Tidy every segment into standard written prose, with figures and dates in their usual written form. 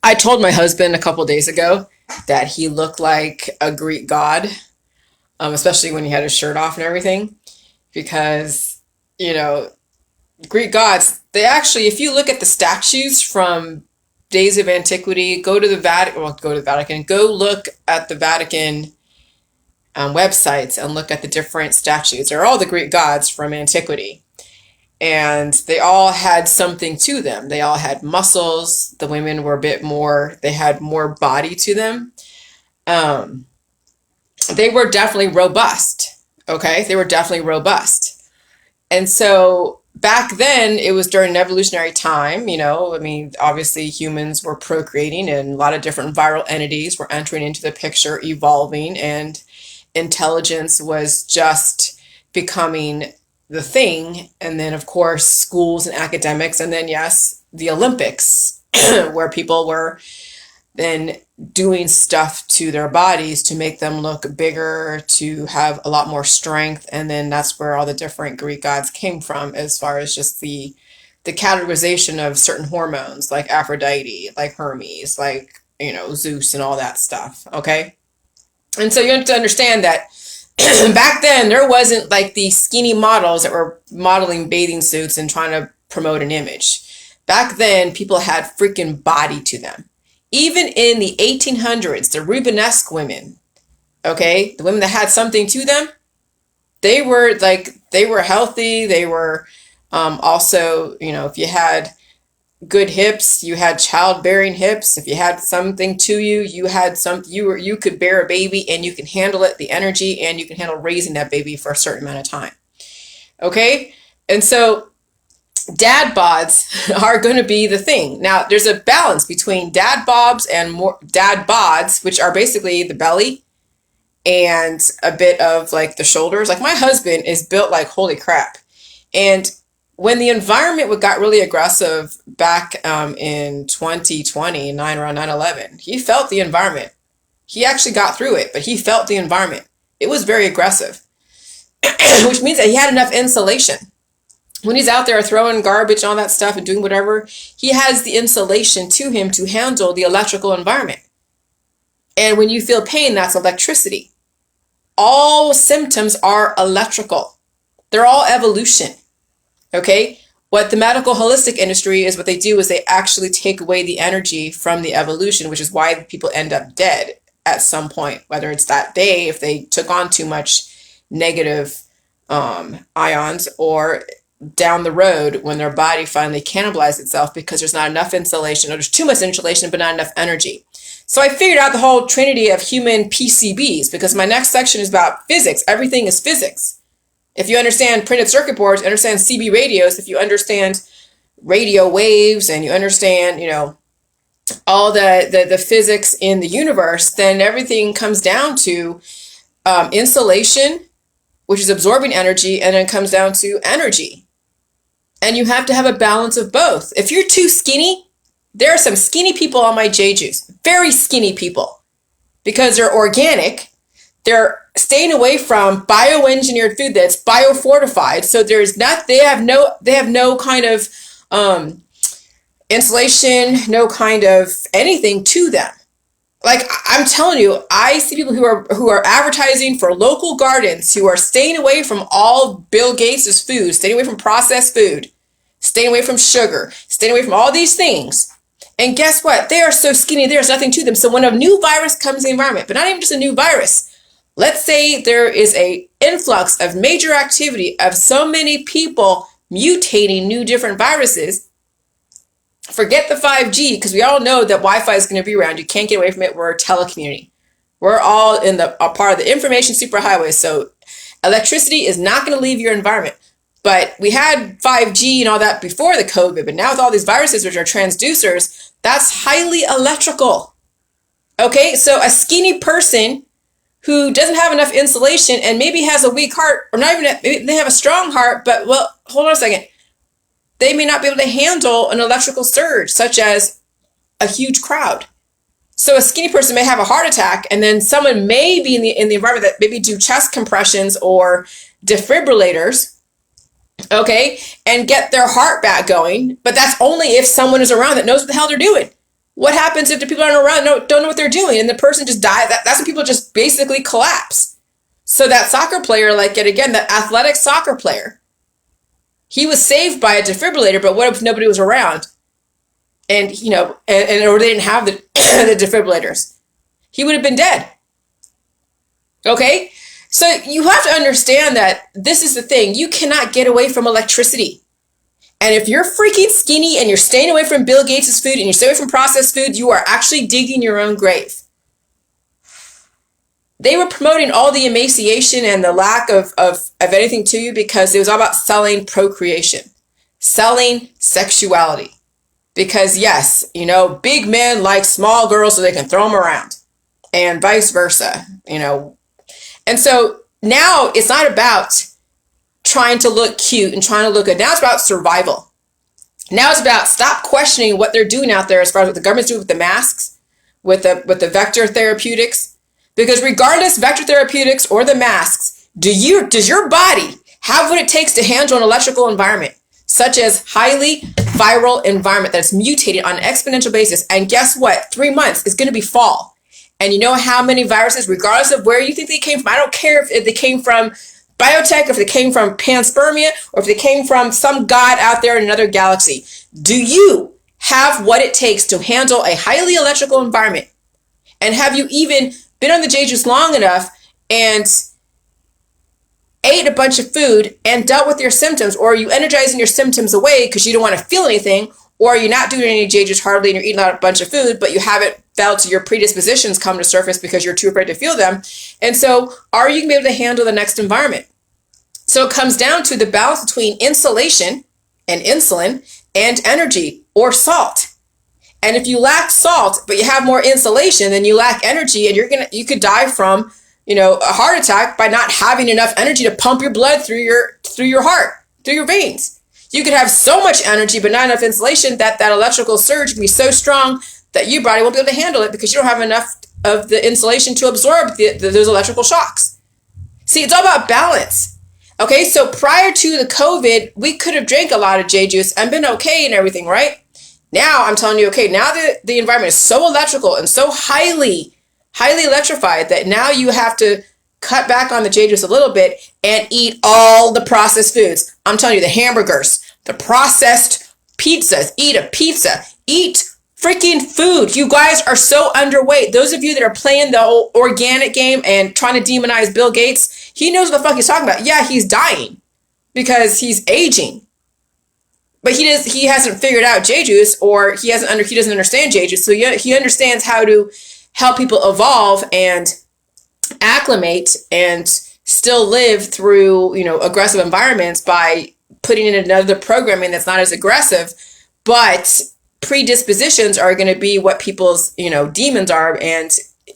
I told my husband a couple days ago that he looked like a Greek god, especially when he had his shirt off and everything, because, you know, Greek gods, they actually, if you look at the statues from days of antiquity, go to the Vatican, well, go to the Vatican, go look at the Vatican websites and look at the different statues. They're all the Greek gods from antiquity. And they all had something to them. They all had muscles. The women were a bit more, they had more body to them. They were definitely robust. Okay. They were definitely robust. And so back then it was during an evolutionary time, you know, I mean, obviously humans were procreating and a lot of different viral entities were entering into the picture, evolving, and intelligence was just becoming the thing. And then of course schools and academics, and then yes, the Olympics where people were then doing stuff to their bodies to make them look bigger, to have a lot more strength. And then that's where all the different Greek gods came from, as far as just the categorization of certain hormones like Aphrodite, like Hermes, like, you know, Zeus and all that stuff. Okay. And so you have to understand that back then there wasn't like these skinny models that were modeling bathing suits and trying to promote an image. Back then people had freaking body to them. Even in the 1800s, the Rubenesque women, okay, the women that had something to them, they were healthy. They were also, you know, if you had good hips, you had childbearing hips. If you had something to you, you could bear a baby and you can handle it, the energy, and you can handle raising that baby for a certain amount of time. Okay. And so dad bods are going to be the thing. Now there's a balance between dad bobs and more dad bods, which are basically the belly and a bit of like the shoulders. Like my husband is built like holy crap. And when the environment got really aggressive back in 2020, around 9/11, he felt the environment. He actually got through it, but he felt the environment. It was very aggressive, which means that he had enough insulation. When he's out there throwing garbage and all that stuff and doing whatever, he has the insulation to him to handle the electrical environment. And when you feel pain, that's electricity. All symptoms are electrical. They're all evolution. Okay? What the medical holistic industry is, what they do is they actually take away the energy from the evolution, which is why people end up dead at some point, whether it's that day, if they took on too much negative ions, or down the road when their body finally cannibalized itself because there's not enough insulation, or there's too much insulation but not enough energy. So I figured out the whole trinity of human PCBs, because my next section is about physics. Everything is physics. If you understand printed circuit boards, understand CB radios, if you understand radio waves, and you understand, you know, all the physics in the universe, then everything comes down to insulation, which is absorbing energy, and then it comes down to energy. And you have to have a balance of both. If you're too skinny, there are some skinny people on my J-Juice, very skinny people, because they're organic. They're staying away from bioengineered food that's biofortified. So they have no kind of insulation, no kind of anything to them. Like I'm telling you, I see people who are advertising for local gardens, who are staying away from all Bill Gates' food, staying away from processed food, staying away from sugar, staying away from all these things. And guess what? They are so skinny, there's nothing to them. So when a new virus comes in the environment, but not even just a new virus, let's say there is a influx of major activity of so many people mutating new different viruses. Forget the 5G, because we all know that Wi-Fi is going to be around. You can't get away from it. We're a telecommunity. We're all in a part of the information superhighway. So electricity is not going to leave your environment. But we had 5G and all that before the COVID. But now with all these viruses, which are transducers, that's highly electrical. Okay, so a skinny person who doesn't have enough insulation and maybe has a weak heart, or not even, maybe they have a strong heart, but well, hold on a second. They may not be able to handle an electrical surge, such as a huge crowd. So a skinny person may have a heart attack, and then someone may be in the environment that maybe do chest compressions or defibrillators, okay, and get their heart back going. But that's only if someone is around that knows what the hell they're doing. What happens if the people aren't around, don't know what they're doing, and the person just dies? That's when people just basically collapse. So that soccer player, like yet again, that athletic soccer player, he was saved by a defibrillator, but what if nobody was around? And, or they didn't have the, the defibrillators? He would have been dead. Okay? So you have to understand that this is the thing. You cannot get away from electricity. And if you're freaking skinny and you're staying away from Bill Gates' food and you're staying away from processed food, you are actually digging your own grave. They were promoting all the emaciation and the lack of anything to you because it was all about selling procreation, selling sexuality. Because yes, big men like small girls so they can throw them around and vice versa, And so now it's not about trying to look cute and trying to look good. Now it's about survival. Now it's about stop questioning what they're doing out there as far as what the government's doing with the masks, with the vector therapeutics. Because regardless, vector therapeutics or the masks, does your body have what it takes to handle an electrical environment, such as highly viral environment that's mutated on an exponential basis? And guess what? 3 months is going to be fall. And you know how many viruses, regardless of where you think they came from, I don't care if they came from biotech, if they came from panspermia, or if they came from some god out there in another galaxy. Do you have what it takes to handle a highly electrical environment? And have you even been on the J juice long enough and ate a bunch of food and dealt with your symptoms? Or are you energizing your symptoms away because you don't want to feel anything? Or are you not doing any J juice hardly and you're eating a bunch of food, but you haven't felt your predispositions come to surface because you're too afraid to feel them? And so are you going to be able to handle the next environment? So it comes down to the balance between insulation and insulin and energy or salt. And if you lack salt, but you have more insulation, then you lack energy, and you could die from, a heart attack by not having enough energy to pump your blood through your heart, through your veins. You could have so much energy, but not enough insulation that electrical surge can be so strong that your body won't be able to handle it because you don't have enough of the insulation to absorb those electrical shocks. See, it's all about balance. Okay, so prior to the COVID, we could have drank a lot of J juice and been okay and everything, right? Now I'm telling you, okay, now the environment is so electrical and so highly electrified that now you have to cut back on the J juice a little bit and eat all the processed foods. I'm telling you, the hamburgers, the processed pizzas, eat a pizza, eat freaking food. You guys are so underweight. Those of you that are playing the whole organic game and trying to demonize Bill Gates, he knows what the fuck he's talking about. Yeah, he's dying because he's aging. But he hasn't figured out J juice, or he doesn't understand J juice. So he understands how to help people evolve and acclimate and still live through, aggressive environments by putting in another programming that's not as aggressive. But predispositions are going to be what people's, demons are. And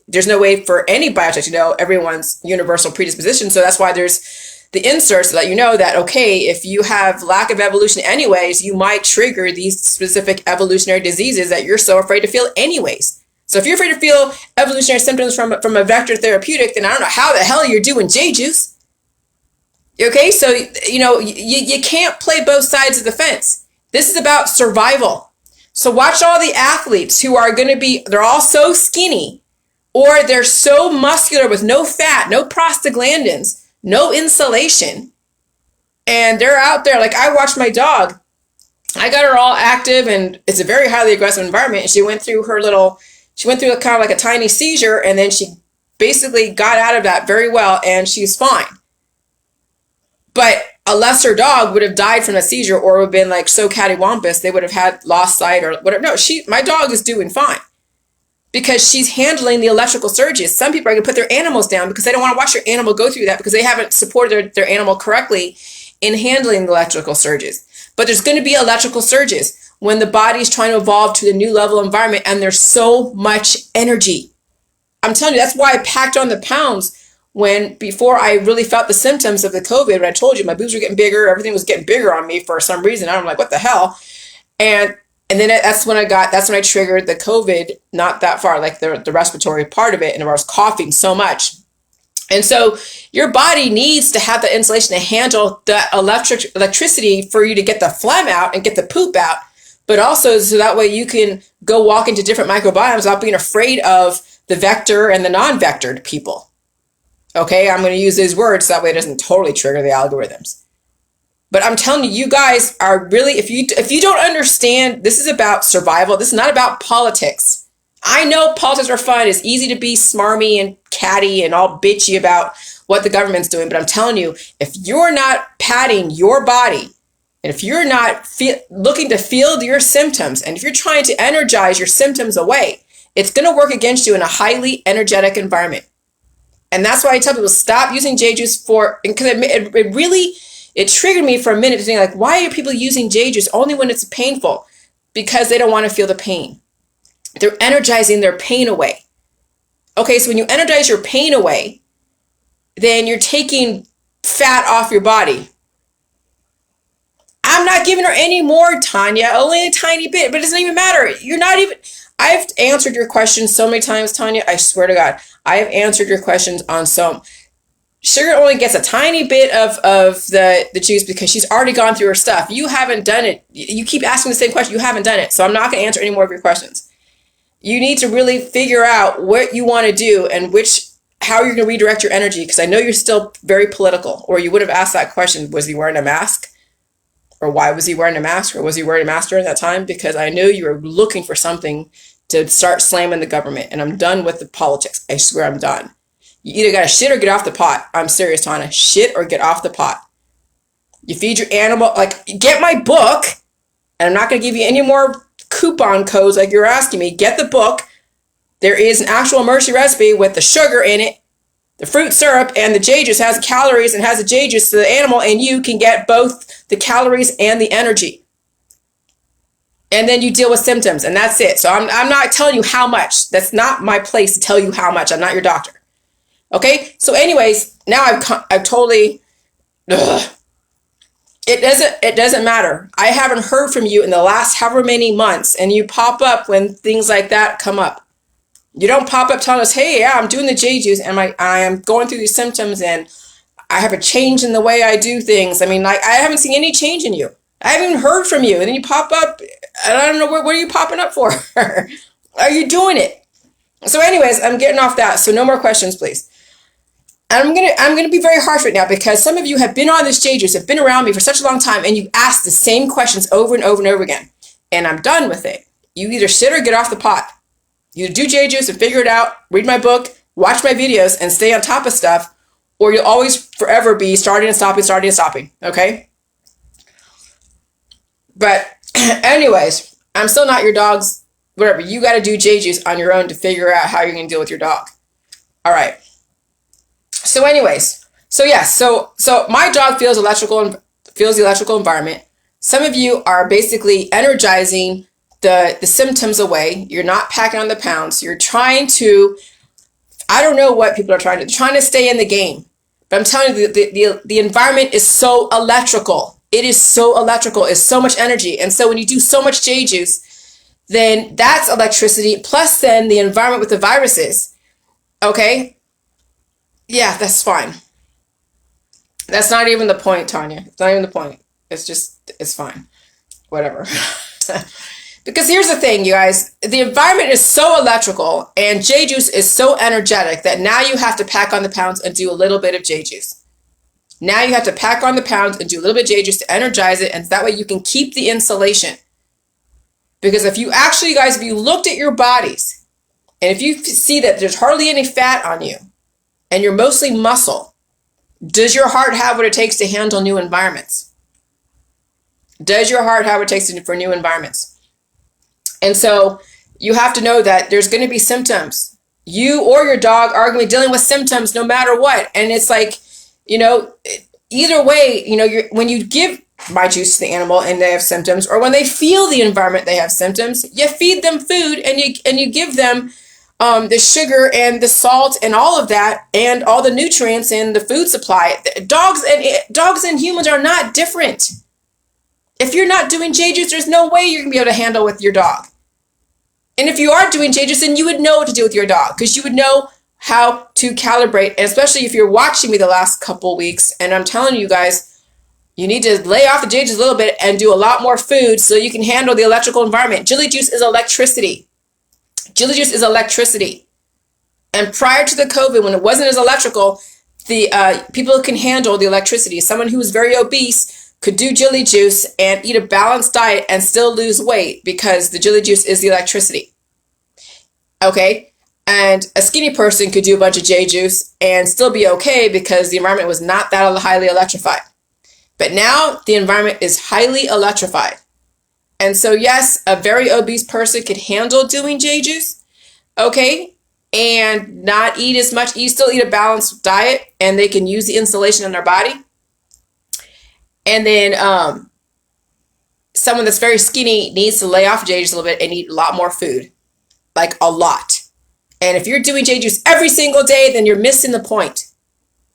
there's no way for any biotech to know everyone's universal predisposition. So that's why there's the inserts to let you know that, okay, if you have lack of evolution anyways, you might trigger these specific evolutionary diseases that you're so afraid to feel anyways. So if you're afraid to feel evolutionary symptoms from a vector therapeutic, then I don't know how the hell you're doing J juice. Okay, so, you can't play both sides of the fence. This is about survival. So watch all the athletes who are going to be, they're all so skinny, or they're so muscular with no fat, no prostaglandins, no insulation, and they're out there. Like, I watched my dog. I got her all active, and it's a very highly aggressive environment. And she went through kind of like a tiny seizure, and then she basically got out of that very well, and she's fine. But a lesser dog would have died from a seizure, or would have been like so cattywampus, they would have had lost sight or whatever. No, my dog is doing fine because she's handling the electrical surges. Some people are going to put their animals down because they don't want to watch their animal go through that because they haven't supported their animal correctly in handling the electrical surges. But there's going to be electrical surges when the body is trying to evolve to the new level environment, and there's so much energy. I'm telling you, that's why I packed on the pounds before I really felt the symptoms of the COVID. When I told you my boobs were getting bigger, everything was getting bigger on me for some reason. I'm like, what the hell? And then that's when I triggered the COVID, not that far, like the respiratory part of it. And I was coughing so much. And so your body needs to have the insulation to handle the electricity for you to get the phlegm out and get the poop out. but also so that way you can go walk into different microbiomes without being afraid of the vector and the non-vectored people. Okay, I'm going to use these words so that way it doesn't totally trigger the algorithms. But I'm telling you, you guys are really, if you don't understand, this is about survival. This is not about politics. I know politics are fun. It's easy to be smarmy and catty and all bitchy about what the government's doing. But I'm telling you, if you're not patting your body, and if you're not looking to feel your symptoms, and if you're trying to energize your symptoms away, it's going to work against you in a highly energetic environment. And that's why I tell people, stop using J juice because it really, it triggered me for a minute to think like, why are people using J juice only when it's painful? Because they don't want to feel the pain. They're energizing their pain away. Okay, so when you energize your pain away, then you're taking fat off your body. I'm not giving her any more, Tanya, only a tiny bit, but it doesn't even matter. I've answered your questions so many times, Tanya. I swear to God, I have answered your questions on some. Sugar only gets a tiny bit of the juice because she's already gone through her stuff. You haven't done it. You keep asking the same question. You haven't done it. So I'm not going to answer any more of your questions. You need to really figure out what you want to do and how you're going to redirect your energy, because I know you're still very political, or you would have asked that question, was he wearing a mask? Or why was he wearing a mask? Or was he wearing a mask during that time? Because I knew you were looking for something to start slamming the government. And I'm done with the politics. I swear I'm done. You either got to shit or get off the pot. I'm serious, Tana. Shit or get off the pot. You feed your animal, like, get my book. And I'm not going to give you any more coupon codes like you're asking me. Get the book. There is an actual emergency recipe with the sugar in it, the fruit syrup, and the J juice has calories and has the J juice, so the animal and you can get both the calories and the energy. And then you deal with symptoms, and that's it. So I'm not telling you how much. That's not my place to tell you how much. I'm not your doctor. Okay? So anyways, now I've totally, it doesn't matter. I haven't heard from you in the last however many months, and you pop up when things like that come up. You don't pop up telling us, hey, yeah, I'm doing the J juice and I am going through these symptoms and I have a change in the way I do things. I mean, like, I haven't seen any change in you. I haven't even heard from you. And then you pop up and I don't know, what are you popping up for? Are you doing it? So anyways, I'm getting off that. So no more questions, please. And I'm gonna be very harsh right now because some of you have been on this J juice, have been around me for such a long time, and you've asked the same questions over and over and over again. And I'm done with it. You either sit or get off the pot. You do J juice and figure it out, read my book, watch my videos, and stay on top of stuff, or you'll always forever be starting and stopping, okay? But anyways, I'm still not your dog's, whatever. You got to do J juice on your own to figure out how you're going to deal with your dog. All right. So anyways, so yes, so my dog feels the electrical environment. Some of you are basically energizing the symptoms away. You're not packing on the pounds. You're trying to, I don't know what people are trying to, trying to stay in the game. But I'm telling you, the environment is so electrical. It is so electrical. It's so much energy. And so when you do so much J juice, then that's electricity, plus then the environment with the viruses. Okay? Yeah, that's fine. That's not even the point, Tanya. It's not even the point. It's fine. Whatever. Because here's the thing, you guys. The environment is so electrical and J juice is so energetic that now you have to pack on the pounds and do a little bit of J juice. Now you have to pack on the pounds and do a little bit of J juice to energize it, and that way you can keep the insulation. Because if you actually, guys, if you looked at your bodies and if you see that there's hardly any fat on you and you're mostly muscle, does your heart have what it takes to handle new environments? Does your heart have what it takes for new environments? And so you have to know that there's going to be symptoms. You or your dog are going to be dealing with symptoms no matter what. And it's like, you know, either way, you know, when you give my juice to the animal and they have symptoms, or when they feel the environment they have symptoms, you feed them food and you give them the sugar and the salt and all of that and all the nutrients in the food supply. Dogs and humans are not different. If you're not doing J juice, there's no way you're going to be able to handle with your dog. And if you are doing J juice, then you would know what to do with your dog, because you would know how to calibrate. And especially if you're watching me the last couple weeks, and I'm telling you guys, You need to lay off the J juice a little bit and do a lot more food so you can handle the electrical environment. Jelly juice is electricity. Jelly juice is electricity. And prior to the COVID, when it wasn't as electrical, the people can handle the electricity. Someone who was very obese could do jelly juice and eat a balanced diet and still lose weight because the jelly juice is the electricity. Okay? And a skinny person could do a bunch of J juice and still be okay because the environment was not that highly electrified. But now the environment is highly electrified. And so, yes, a very obese person could handle doing J juice, okay, and not eat as much. You still eat a balanced diet, and they can use the insulation in their body. And then someone that's very skinny needs to lay off J juice a little bit and eat a lot more food, like a lot. And if you're doing J juice every single day, then you're missing the point.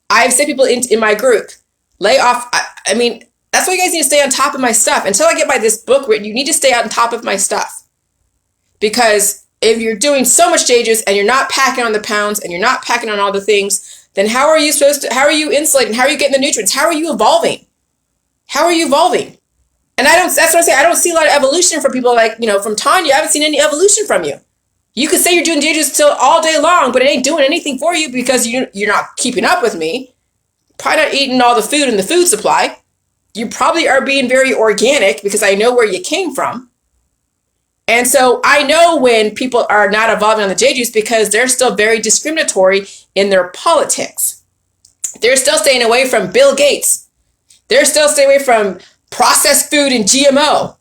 I've said people in my group, lay off. I mean, that's why you guys need to stay on top of my stuff. Until I get this book written, you need to stay on top of my stuff. Because if you're doing so much J juice and you're not packing on the pounds and you're not packing on all the things, then how are you insulating? How are you getting the nutrients? How are you evolving? How are you evolving? And that's what I say. I don't see a lot of evolution from people like, from Tanya. I haven't seen any evolution from you. You could say you're doing J juice till all day long, but it ain't doing anything for you because you're not keeping up with me. Probably not eating all the food in the food supply. You probably are being very organic because I know where you came from. And so I know when people are not evolving on the J juice because they're still very discriminatory in their politics. They're still staying away from Bill Gates. They're still staying away from processed food and GMO.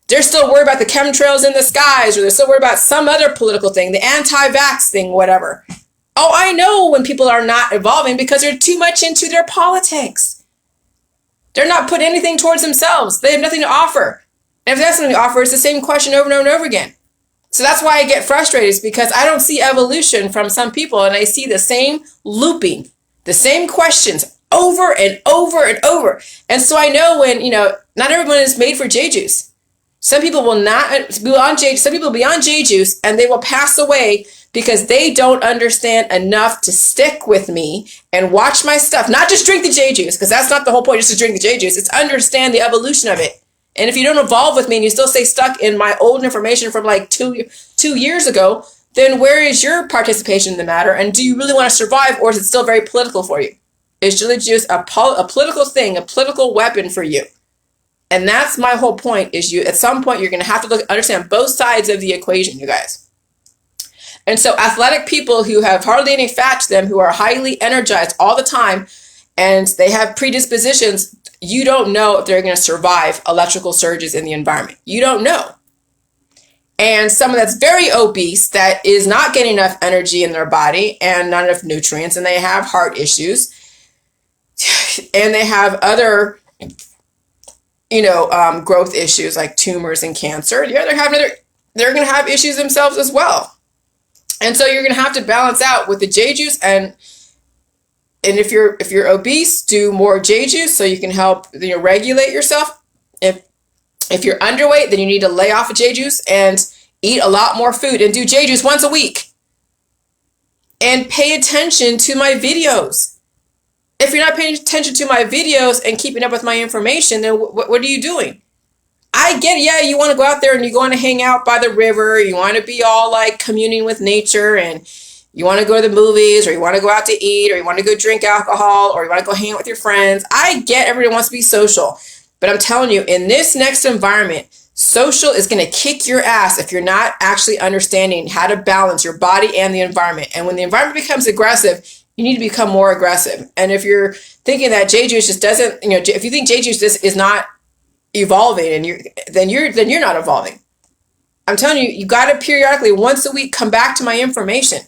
They're still worried about the chemtrails in the skies, or they're still worried about some other political thing, the anti-vax thing, whatever. Oh, I know when people are not evolving because they're too much into their politics. They're not putting anything towards themselves. They have nothing to offer. And if they have something to offer, it's the same question over and over and over again. So that's why I get frustrated, is because I don't see evolution from some people, and I see the same looping, the same questions over and over and over. And so I know when, not everyone is made for J juice. Some people will not be on some people will be on J juice and they will pass away because they don't understand enough to stick with me and watch my stuff. Not just drink the J juice, because that's not the whole point, just to drink the J juice. It's understand the evolution of it. And if you don't evolve with me and you still stay stuck in my old information from like two years ago, then where is your participation in the matter? And do you really want to survive, or is it still very political for you? Is jelly juice a political thing, a political weapon for you? And that's my whole point, is at some point you're going to have to understand both sides of the equation, you guys. And so athletic people who have hardly any fat to them, who are highly energized all the time, and they have predispositions, you don't know if they're going to survive electrical surges in the environment. You don't know. And someone that's very obese, that is not getting enough energy in their body and not enough nutrients, and they have heart issues, and they have other growth issues like tumors and cancer. They're going to have issues themselves as well. And so you're going to have to balance out with the J juice, and if you're obese, do more J juice so you can help regulate yourself. If you're underweight, then you need to lay off of J juice and eat a lot more food and do J juice once a week. And pay attention to my videos. If you're not paying attention to my videos and keeping up with my information, then what are you doing? I get it. Yeah, you want to go out there and you want to hang out by the river. You want to be all like communing with nature, and you want to go to the movies, or you want to go out to eat, or you want to go drink alcohol, or you want to go hang out with your friends. I get everyone wants to be social. But I'm telling you, in this next environment, social is going to kick your ass if you're not actually understanding how to balance your body and the environment. And when the environment becomes aggressive, you need to become more aggressive. And if you're thinking that J juice just doesn't, if you think J juice is not evolving, and then you're not evolving. I'm telling you, you got to periodically, once a week, come back to my information.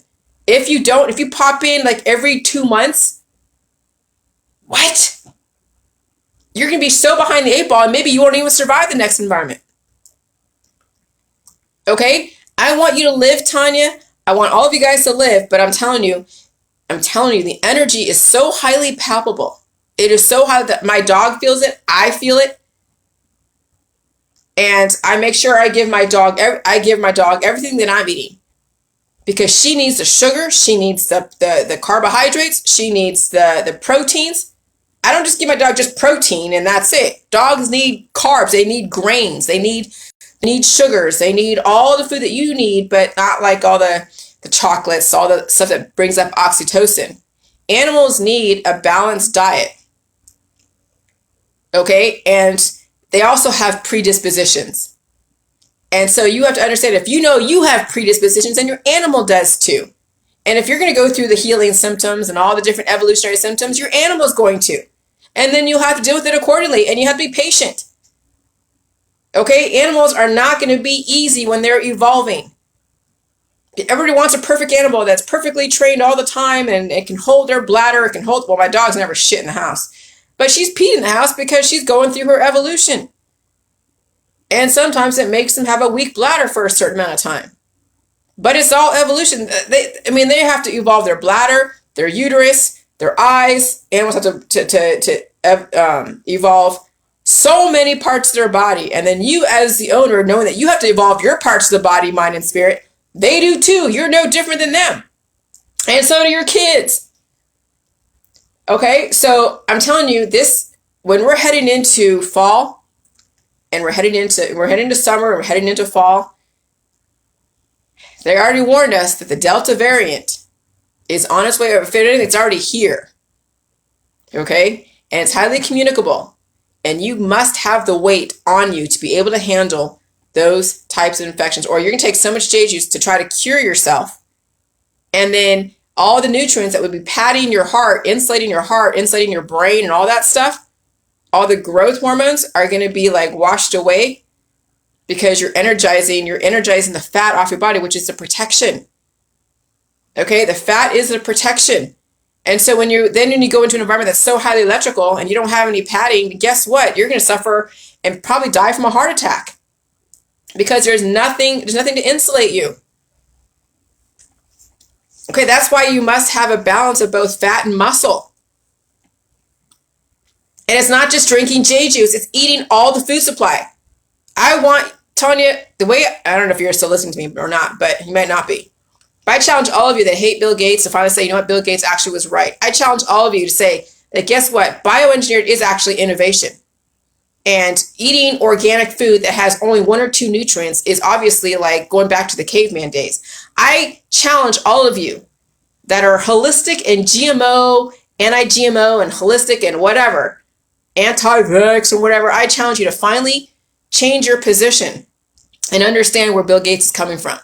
If you pop in like every 2 months, what? You're going to be so behind the 8 ball, and maybe you won't even survive the next environment. Okay? I want you to live, Tanya. I want all of you guys to live, but I'm telling you, the energy is so highly palpable. It is so high that my dog feels it. I feel it. And I make sure I give my dog everything that I'm eating, because she needs the sugar, she needs the carbohydrates, she needs the proteins. I don't just give my dog just protein and that's it. Dogs need carbs. They need grains. They need sugars. They need all the food that you need, but not like all the chocolates, all the stuff that brings up oxytocin. Animals need a balanced diet. Okay? And they also have predispositions. And so you have to understand, if you know you have predispositions, then your animal does too. And if you're going to go through the healing symptoms and all the different evolutionary symptoms, your animal's going to. And then you'll have to deal with it accordingly, and you have to be patient. Okay? Animals are not going to be easy when they're evolving. Everybody wants a perfect animal that's perfectly trained all the time, and it can hold their bladder, it can hold, well, my dog's never shit in the house. But she's peed in the house because she's going through her evolution. And sometimes it makes them have a weak bladder for a certain amount of time. But it's all evolution. They have to evolve their bladder, their uterus, their eyes. Animals have to evolve so many parts of their body. And then you, as the owner, knowing that you have to evolve your parts of the body, mind, and spirit, they do too. You're no different than them. And so do your kids. Okay, so I'm telling you this, when we're heading into fall, and we're heading into summer, and we're heading into fall, they already warned us that the Delta variant is on its way. If anything, it's already here. Okay? And it's highly communicable. And you must have the weight on you to be able to handle those types of infections. Or you're going to take so much J juice to try to cure yourself. And then all the nutrients that would be padding your heart, insulating your brain, and all that stuff, all the growth hormones are going to be like washed away, because you're energizing the fat off your body, which is the protection. Okay, the fat is the protection. And so when you go into an environment that's so highly electrical and you don't have any padding, guess what? You're going to suffer and probably die from a heart attack, because there's nothing to insulate you. Okay, that's why you must have a balance of both fat and muscle. And it's not just drinking J juice, it's eating all the food supply. I want, Tanya, I don't know if you're still listening to me or not, but you might not be. But I challenge all of you that hate Bill Gates to finally say, you know what, Bill Gates actually was right. I challenge all of you to say that, guess what? Bioengineered is actually innovation. And eating organic food that has only 1 or 2 nutrients is obviously like going back to the caveman days. I challenge all of you that are holistic and GMO, anti-GMO and holistic and whatever, anti-vax and whatever, I challenge you to finally change your position and understand where Bill Gates is coming from.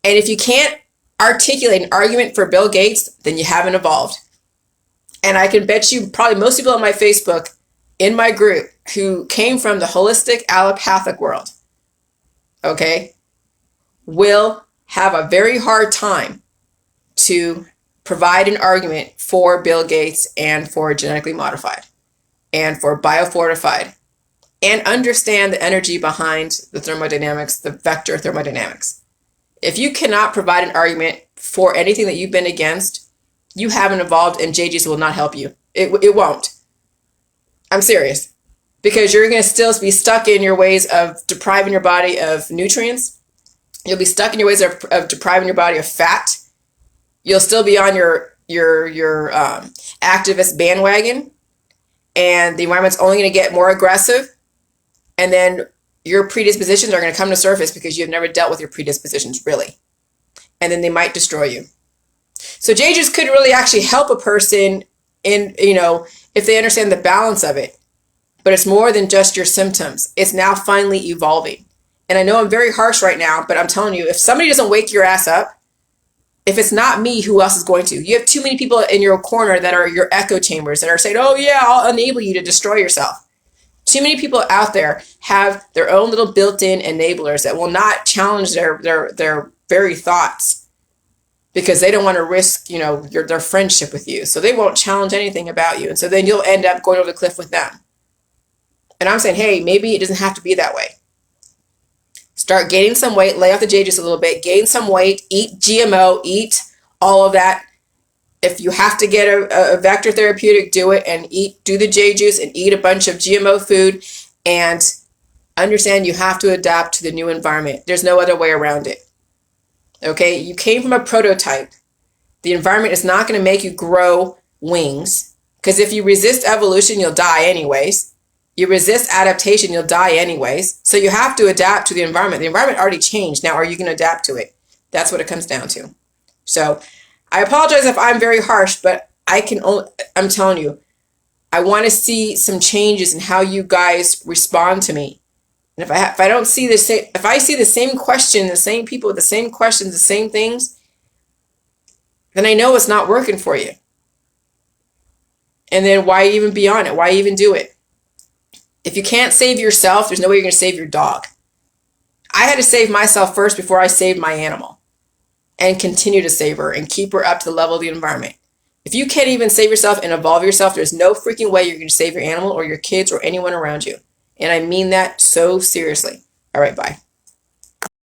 And if you can't articulate an argument for Bill Gates, then you haven't evolved. And I can bet you probably most people on my Facebook, in my group, who came from the holistic allopathic world, okay, will have a very hard time to provide an argument for Bill Gates and for genetically modified and for biofortified, and understand the energy behind the thermodynamics, the vector thermodynamics. If you cannot provide an argument for anything that you've been against, you haven't evolved, and JGs will not help you. It won't. I'm serious. Because you're going to still be stuck in your ways of depriving your body of nutrients. You'll be stuck in your ways of depriving your body of fat. You'll still be on your activist bandwagon. And the environment's only going to get more aggressive. And then your predispositions are going to come to surface because you've never dealt with your predispositions, really. And then they might destroy you. So JJs could really actually help a person in, if they understand the balance of it. But it's more than just your symptoms. It's now finally evolving. And I know I'm very harsh right now, but I'm telling you, if somebody doesn't wake your ass up, if it's not me, who else is going to? You have too many people in your corner that are your echo chambers that are saying, oh yeah, I'll enable you to destroy yourself. Too many people out there have their own little built-in enablers that will not challenge their very thoughts, because they don't want to risk, their friendship with you. So they won't challenge anything about you. And so then you'll end up going over the cliff with them. And I'm saying, hey, maybe it doesn't have to be that way. Start gaining some weight, lay off the J juice a little bit, gain some weight, eat GMO, eat all of that. If you have to get a vector therapeutic, do it, and do the J juice and eat a bunch of GMO food, and understand you have to adapt to the new environment. There's no other way around it. Okay, you came from a prototype. The environment is not going to make you grow wings. Because if you resist evolution, you'll die anyways. You resist adaptation, you'll die anyways. So you have to adapt to the environment. The environment already changed. Now, are you going to adapt to it? That's what it comes down to. So I apologize if I'm very harsh, but I'm telling you, I want to see some changes in how you guys respond to me. And if I don't see the same, if I see the same question, the same people with the same questions, the same things, then I know it's not working for you. And then why even be on it? Why even do it? If you can't save yourself, there's no way you're going to save your dog. I had to save myself first before I saved my animal, and continue to save her and keep her up to the level of the environment. If you can't even save yourself and evolve yourself, there's no freaking way you're going to save your animal or your kids or anyone around you. And I mean that so seriously. All right, bye.